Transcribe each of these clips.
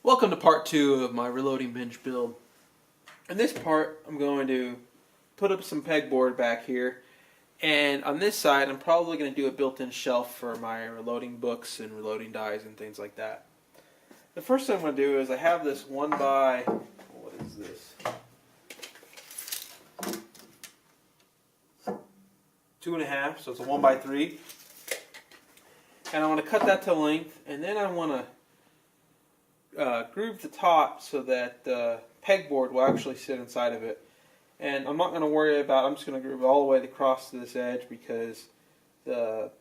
Welcome to part 2 of my reloading bench build. In this part, I'm going to put up some pegboard back here, and on this side, I'm probably going to do a built-in shelf for my reloading books and reloading dies and things like that. The first thing I'm going to do is I have this 1 by, what is this? 2.5, so it's a 1 by 3. And I want to cut that to length, and then I want to groove the top so that the pegboard will actually sit inside of it. And I'm not going to worry about, I'm just going to groove it all the way across to this edge because the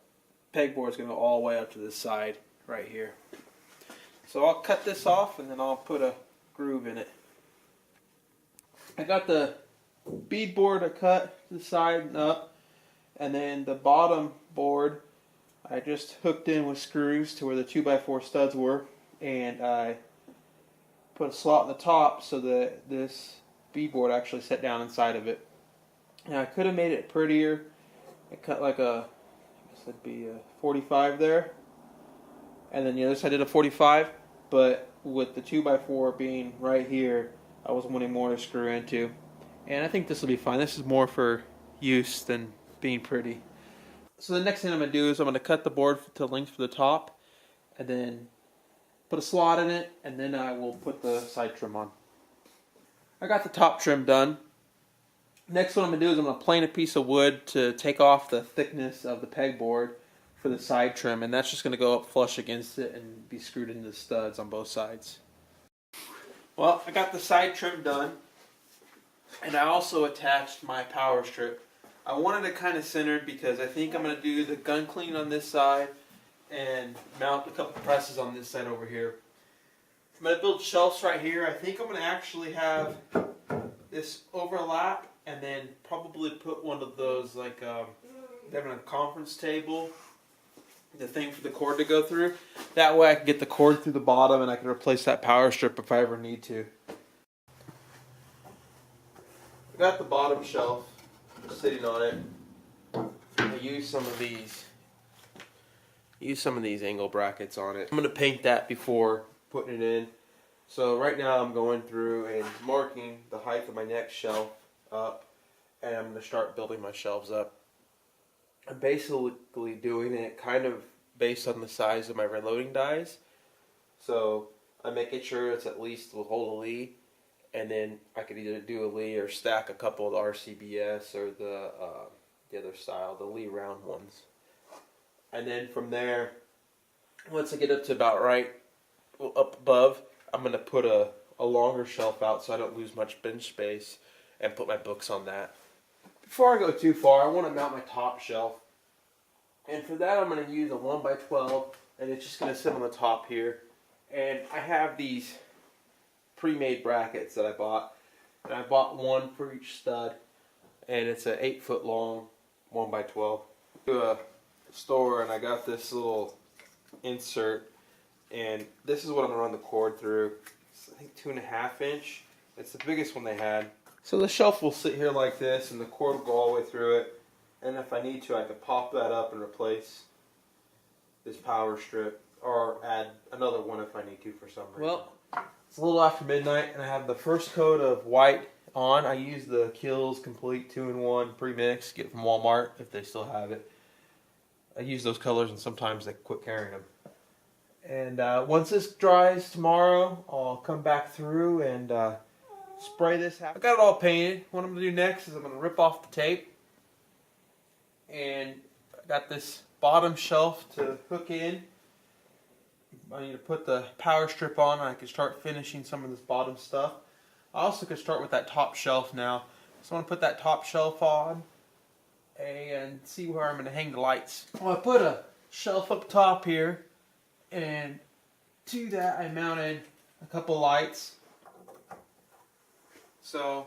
pegboard is going to go all the way up to this side right here. So I'll cut this off and then I'll put a groove in it. I got the beadboard I cut to the side and up, and then the bottom board I just hooked in with screws to where the 2x4 studs were, and I put a slot in the top so that this beadboard actually set down inside of it. Now I could have made it prettier. I cut like I guess that'd be a 45 there, and then the other side did a 45, but with the 2x4 being right here, I was wanting more to screw into, and I think this will be fine. This is more for use than being pretty. So the next thing I'm going to do is I'm going to cut the board to length for the top, and then put a slot in it, and then I will put the side trim on. I got the top trim done. Next what I'm going to do is I'm going to plane a piece of wood to take off the thickness of the pegboard for the side trim, and that's just going to go up flush against it and be screwed into the studs on both sides. Well, I got the side trim done, and I also attached my power strip. I wanted it kind of centered because I think I'm going to do the gun clean on this side and mount a couple presses on this side over here. I'm going to build shelves right here. I think I'm going to actually have this overlap and then probably put one of those like having a conference table, the thing for the cord to go through. That way I can get the cord through the bottom and I can replace that power strip if I ever need to. I got the bottom shelf sitting on it. I use some of these angle brackets on it. I'm going to paint that before putting it in. So right now I'm going through and marking the height of my next shelf up, and I'm going to start building my shelves up. I'm basically doing it kind of based on the size of my reloading dies. So I'm making sure it's at least will hold a Lee, and then I could either do a Lee or stack a couple of the RCBS or the other style, the Lee round ones. And then from there, once I get up to about right up above, I'm going to put a longer shelf out so I don't lose much bench space and put my books on that. Before I go too far, I want to mount my top shelf. And for that, I'm going to use a 1x12, and it's just going to sit on the top here. And I have these pre-made brackets that I bought. And I bought one for each stud. And it's an 8-foot long 1x12. To a store, and I got this little insert, and this is what I'm going to run the cord through. It's, I think, 2.5 inch. It's the biggest one they had. So the shelf will sit here like this, and the cord will go all the way through it. And if I need to, I could pop that up and replace this power strip, or add another one if I need to for some reason. Well, it's a little after midnight, and I have the first coat of white on. I use the Kills Complete 2-in-1 pre-mix. Get it from Walmart if they still have it. I use those colors, and sometimes they quit carrying them. And once this dries tomorrow, I'll come back through and spray this out. I got it all painted. What I'm going to do next is I'm going to rip off the tape. And I got this bottom shelf to hook in. I need to put the power strip on, and I can start finishing some of this bottom stuff. I also could start with that top shelf now. So I'm going to put that top shelf on and see where I'm going to hang the lights. Well, I put a shelf up top here, and to that I mounted a couple lights. So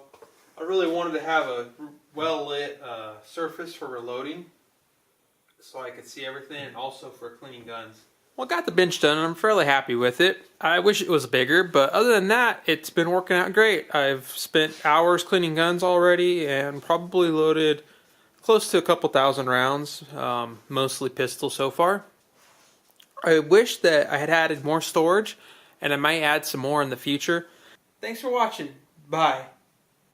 I really wanted to have a well lit surface for reloading so I could see everything, and also for cleaning guns. Well, I got the bench done and I'm fairly happy with it. I wish it was bigger, but other than that, it's been working out great. I've spent hours cleaning guns already and probably loaded close to a couple thousand rounds, mostly pistol so far. I wish that I had added more storage and I might add some more in the future. Thanks for watching. Bye.